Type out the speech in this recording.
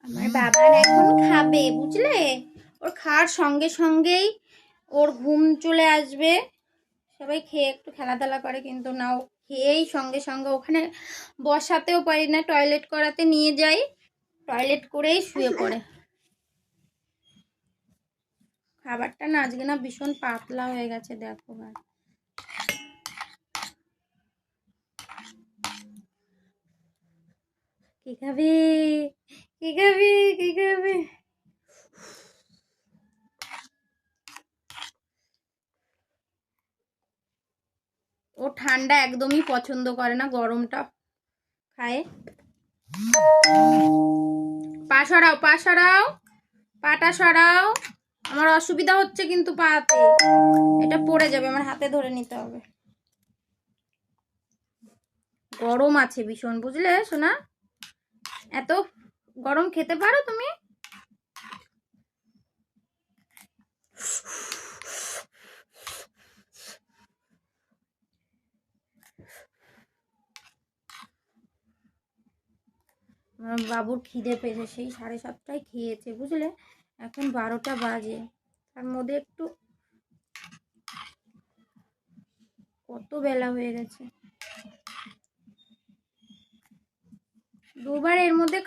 আমার বাবার এখন খাবে, বুঝলে? ওর খাওয়ার সঙ্গে সঙ্গেই ওর ঘুম চলে আসবে। সবাই খেয়ে একটু খেলাধুলা করে, কিন্তু না, ও খেয়েই সঙ্গে সঙ্গে ওখানে বসাতেও পারি না, টয়লেট করাতে নিয়ে যাই, টয়লেট করেই শুয়ে পড়ে। খাবারটা না আজকে না ভীষণ পাতলা হয়ে গেছে, দেখো ভাই। কি খাবি, কি খাবি, কি খাবি? ও ঠান্ডা একদমই পছন্দ করে না, গরমটা খায়। পা সরাও, পা সরাও, পাটা সরাও। আমার অসুবিধা হচ্ছে কিন্তু পাতে, এটা পড়ে যাবে, আমার হাতে ধরে নিতে হবে। গরম আছে ভীষণ, বুঝলে সোনা? এত গরম খেতে পারো তুমি? আমার বাবুর খিদে পেয়েছে, সেই 7:30টায় খেয়েছে, বুঝলে? এখন 12টা বাজে, তার মধ্যে একটু কত বেলা হয়ে গেছে। দুবার এর মধ্যে